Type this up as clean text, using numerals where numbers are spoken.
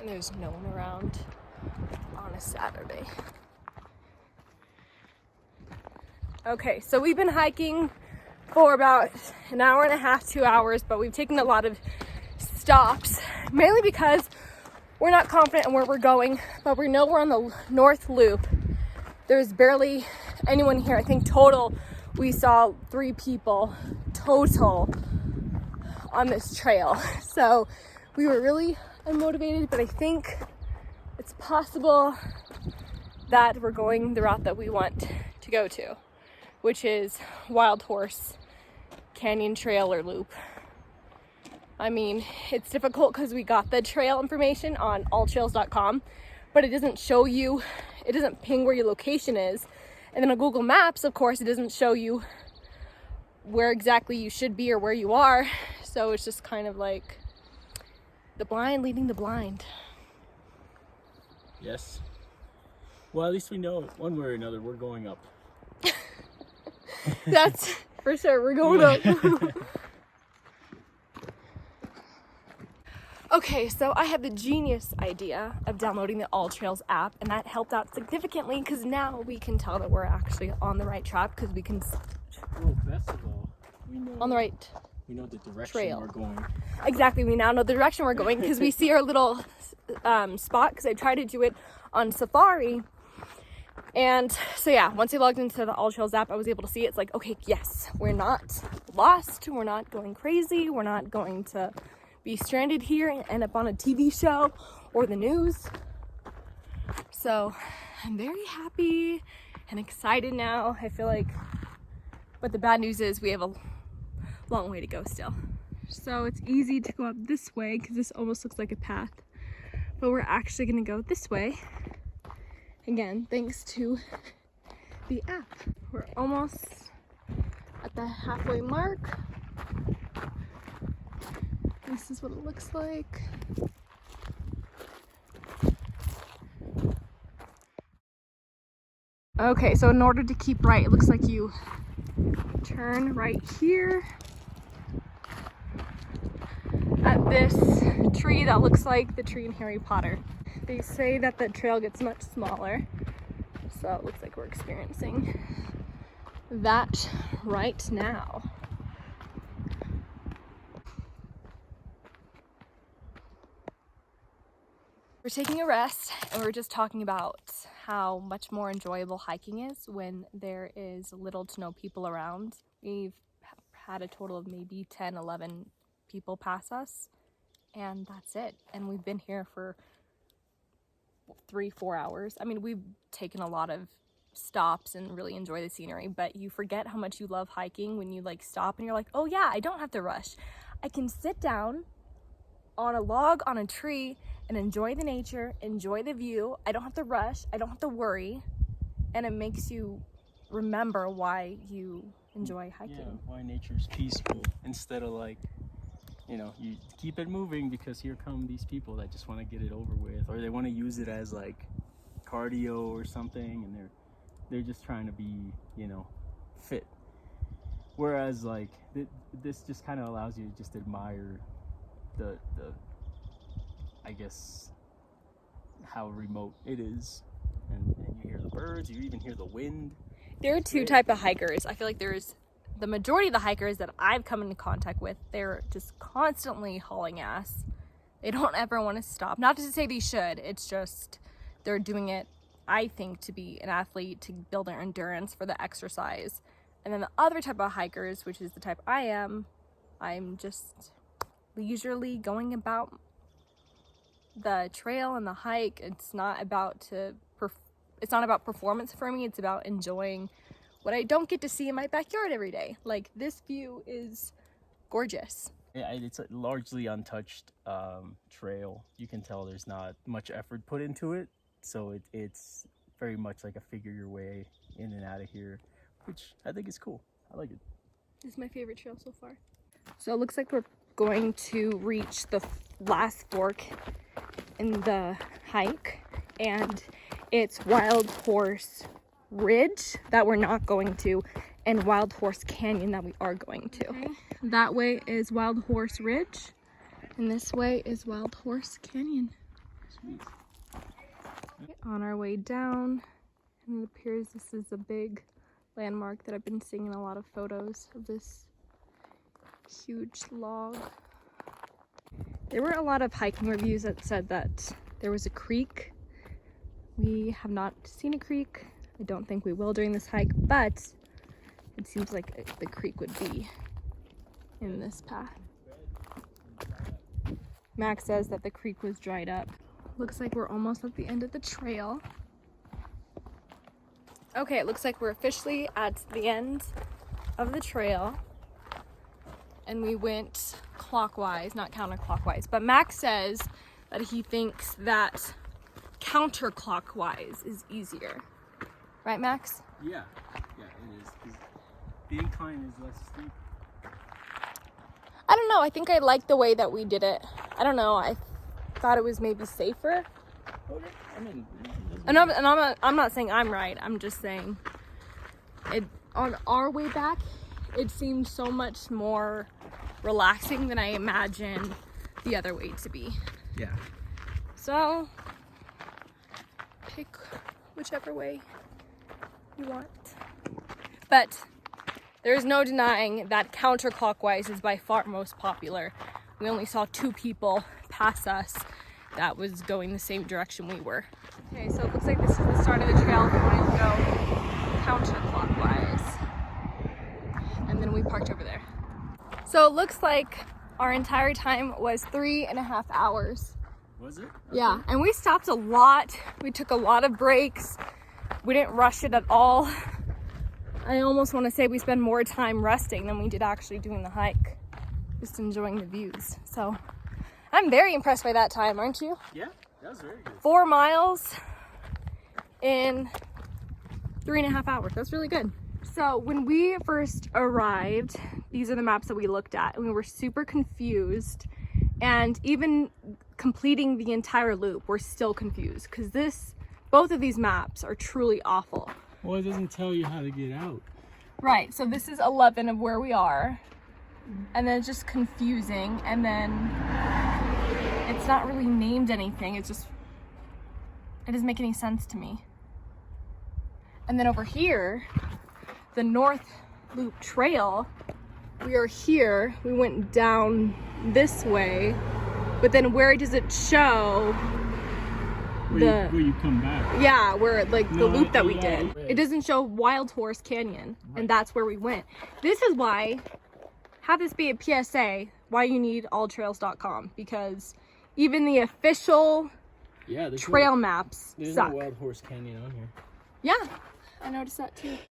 and there's no one around on a Saturday. Okay, so we've been hiking for about an hour and a half, 2 hours, but we've taken a lot of stops, mainly because we're not confident in where we're going, but we know we're on the North Loop. There's barely anyone here. I think total we saw 3 people total on this trail. So we were really unmotivated, but I think it's possible that we're going the route that we want to go to, which is Wildhorse Canyon Trail or Loop. I mean, it's difficult because we got the trail information on alltrails.com, but it doesn't show you, it doesn't ping where your location is. And then on Google Maps, of course, it doesn't show you where exactly you should be or where you are. So it's just kind of like the blind leading the blind. Yes. Well, at least we know one way or another we're going up. That's for sure. We're going up. Okay, so I had the genius idea of downloading the All Trails app, and that helped out significantly because now we can tell that we're actually on the right track because we can. Well, best of all, we know on the right. We know the direction trail. we're going. Exactly. We now know the direction we're going because we see our little spot, because I tried to do it on Safari. And so yeah, once I logged into the All Trails app, I was able to see it. It's like, okay, yes, we're not lost. We're not going crazy. We're not going to be stranded here and end up on a TV show or the news. So I'm very happy and excited now. I feel like, but the bad news is we have a long way to go still. So it's easy to go up this way because this almost looks like a path, but we're actually gonna go this way. Again, thanks to the app. We're almost at the halfway mark. This is what it looks like. Okay, so in order to keep right, it looks like you turn right here at this tree that looks like the tree in Harry Potter. They say that the trail gets much smaller, so it looks like we're experiencing that right now. We're taking a rest, and we're just talking about how much more enjoyable hiking is when there is little to no people around. We've had a total of maybe 10, 11 people pass us, and that's it. And we've been here for 3-4 hours. I mean, we've taken a lot of stops and really enjoy the scenery, but you forget how much you love hiking when you like stop and you're like, oh yeah, I don't have to rush. I can sit down on a log on a tree and enjoy the nature, enjoy the view. I don't have to rush, I don't have to worry, and it makes you remember why you enjoy hiking. Yeah, why nature's peaceful, instead of like, you know, you keep it moving because here come these people that just want to get it over with, or they want to use it as like cardio or something, and they're just trying to be, you know, fit. Whereas like this just kind of allows you to just admire the I guess how remote it is, and you hear the birds, you even hear the wind. There are two types of hikers. I feel like there's the majority of the hikers that I've come into contact with, they're just constantly hauling ass. They don't ever want to stop. Not to say they should, it's just they're doing it, I think, to be an athlete, to build their endurance for the exercise. And then the other type of hikers, which is the type I am, I'm just leisurely going about the trail and the hike. It's not about performance for me. It's about enjoying what I don't get to see in my backyard every day. Like, this view is gorgeous. Yeah, it's a largely untouched trail. You can tell there's not much effort put into it, so it's very much like a figure your way in and out of here, which I think is cool. I like it. This is my favorite trail so far. So it looks like we're going to reach the last fork in the hike, and it's Wildhorse Ridge that we're not going to, and Wildhorse Canyon that we are going to. Okay. That way is Wildhorse Ridge, and this way is Wildhorse Canyon. Sweet. On our way down, and it appears this is a big landmark that I've been seeing in a lot of photos of this huge log. There were a lot of hiking reviews that said that there was a creek. We have not seen a creek. I don't think we will during this hike, but it seems like the creek would be in this path. Max says that the creek was dried up. Looks like we're almost at the end of the trail. Okay, it looks like we're officially at the end of the trail. And we went clockwise, not counterclockwise. But Max says that he thinks that counterclockwise is easier. Right, Max? Yeah, it is. 'Cause the incline is less steep. I don't know. I think I like the way that we did it. I don't know. I thought it was maybe safer. Okay. I mean, I'm not saying I'm right. I'm just saying it on our way back, it seemed so much more relaxing than I imagined the other way to be. yeah. So pick whichever way you want. But there's no denying that counterclockwise is by far most popular. We only saw 2 people pass us that was going the same direction we were. Okay, so it looks like this is the start of the trail. We're going to go counterclockwise. And then we parked over there. So it looks like our entire time was 3.5 hours. Was it? Okay. Yeah, and we stopped a lot. We took a lot of breaks. We didn't rush it at all. I almost want to say we spent more time resting than we did actually doing the hike. Just enjoying the views. So I'm very impressed by that time, aren't you? Yeah, that was very good. 4 miles in 3.5 hours. That's really good. So when we first arrived, these are the maps that we looked at, and we were super confused. And even completing the entire loop, we're still confused because both of these maps are truly awful. Well, it doesn't tell you how to get out. Right, so this is 11 of where we are, and then it's just confusing, and then it's not really named anything. It doesn't make any sense to me. And then over here, the North Loop Trail, we are here. We went down this way, but then where does it show Where you come back? Yeah, where like the loop that we yeah, did. right. It doesn't show Wildhorse Canyon, Right. and that's where we went. This is why, have this be a PSA, why you need alltrails.com, because even the official Yeah, trail maps there's suck. no Wild Horse Canyon on here. Yeah, I noticed that too.